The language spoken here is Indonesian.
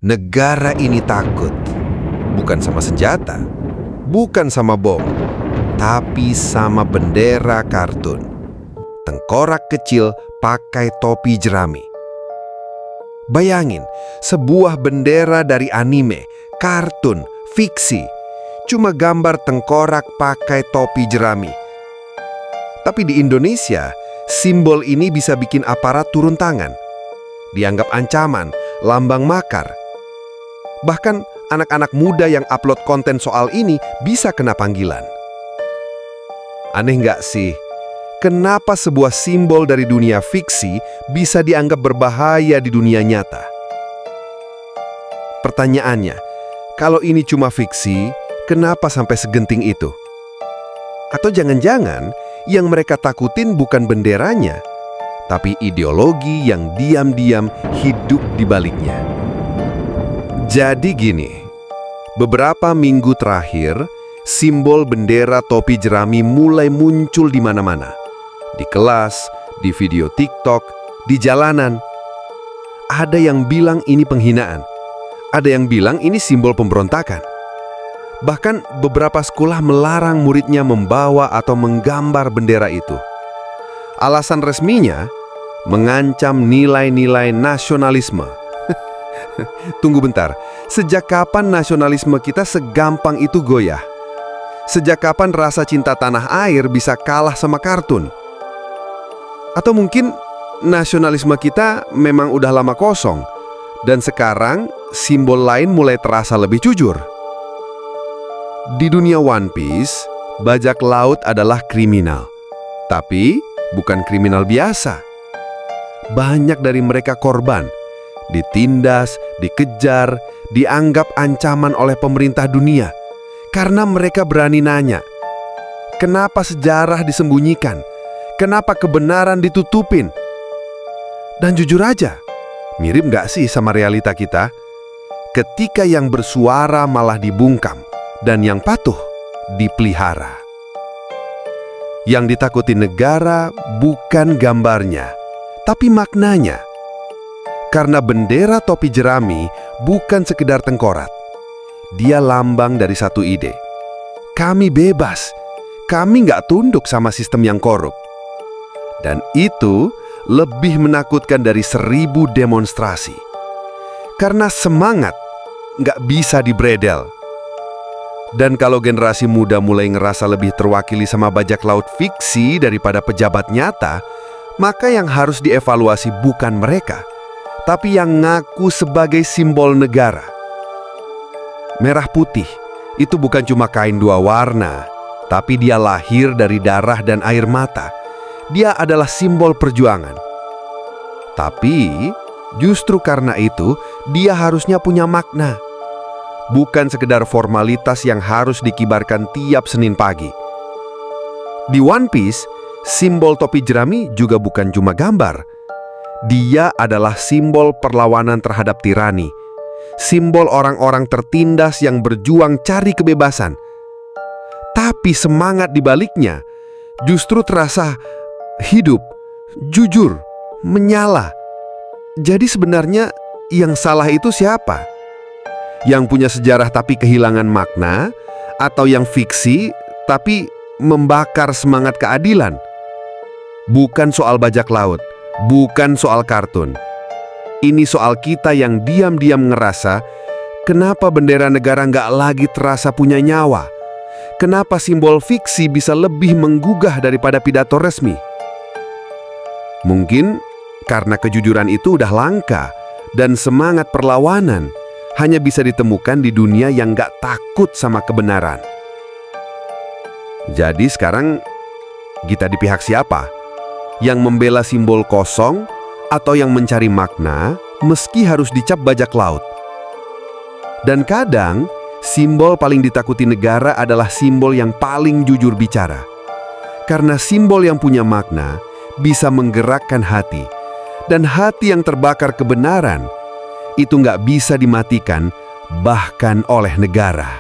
Negara ini takut, bukan sama senjata, bukan sama bom, tapi sama bendera kartun. Tengkorak kecil pakai topi jerami. Bayangin, sebuah bendera dari anime, kartun, fiksi, cuma gambar tengkorak pakai topi jerami. Tapi di Indonesia, simbol ini bisa bikin aparat turun tangan. Dianggap ancaman, lambang makar. Bahkan anak-anak muda yang upload konten soal ini bisa kena panggilan. Aneh nggak sih? Kenapa sebuah simbol dari dunia fiksi bisa dianggap berbahaya di dunia nyata? Pertanyaannya, kalau ini cuma fiksi, kenapa sampai segenting itu? Atau jangan-jangan yang mereka takutin bukan benderanya, tapi ideologi yang diam-diam hidup di baliknya. Jadi gini, beberapa minggu terakhir, simbol bendera topi jerami mulai muncul di mana-mana. Di kelas, di video TikTok, di jalanan. Ada yang bilang ini penghinaan. Ada yang bilang ini simbol pemberontakan. Bahkan beberapa sekolah melarang muridnya membawa atau menggambar bendera itu. Alasan resminya, mengancam nilai-nilai nasionalisme. Tunggu bentar, sejak kapan nasionalisme kita segampang itu goyah? Sejak kapan rasa cinta tanah air bisa kalah sama kartun? Atau mungkin nasionalisme kita memang udah lama kosong, dan sekarang simbol lain mulai terasa lebih jujur. Di dunia One Piece, bajak laut adalah kriminal. Tapi bukan kriminal biasa. Banyak dari mereka korban, ditindas, dikejar, dianggap ancaman oleh pemerintah dunia. Karena mereka berani nanya, kenapa sejarah disembunyikan? Kenapa kebenaran ditutupin? Dan jujur aja, mirip nggak sih sama realita kita? Ketika yang bersuara malah dibungkam, dan yang patuh dipelihara. Yang ditakuti negara bukan gambarnya, tapi maknanya. Karena bendera topi jerami bukan sekedar tengkorak. Dia lambang dari satu ide. Kami bebas, kami nggak tunduk sama sistem yang korup. Dan itu lebih menakutkan dari 1000 demonstrasi. Karena semangat nggak bisa dibredel. Dan kalau generasi muda mulai ngerasa lebih terwakili sama bajak laut fiksi daripada pejabat nyata, maka yang harus dievaluasi bukan mereka, tapi yang ngaku sebagai simbol negara. Merah putih itu bukan cuma kain dua warna, tapi dia lahir dari darah dan air mata. Dia adalah simbol perjuangan. Tapi justru karena itu dia harusnya punya makna. Bukan sekedar formalitas yang harus dikibarkan tiap Senin pagi. Di One Piece, simbol topi jerami juga bukan cuma gambar. Dia adalah simbol perlawanan terhadap tirani. Simbol orang-orang tertindas yang berjuang cari kebebasan. Tapi semangat di baliknya justru terasa hidup, jujur, menyala. Jadi sebenarnya yang salah itu siapa? Yang punya sejarah tapi kehilangan makna, atau yang fiksi tapi membakar semangat keadilan? Bukan soal bajak laut, bukan soal kartun. Ini soal kita yang diam-diam ngerasa, kenapa bendera negara nggak lagi terasa punya nyawa? Kenapa simbol fiksi bisa lebih menggugah daripada pidato resmi? Mungkin karena kejujuran itu udah langka, dan semangat perlawanan hanya bisa ditemukan di dunia yang gak takut sama kebenaran. Jadi sekarang kita di pihak siapa? Yang membela simbol kosong atau yang mencari makna meski harus dicap bajak laut? Dan kadang simbol paling ditakuti negara adalah simbol yang paling jujur bicara. Karena simbol yang punya makna bisa menggerakkan hati, dan hati yang terbakar kebenaran itu nggak bisa dimatikan bahkan oleh negara.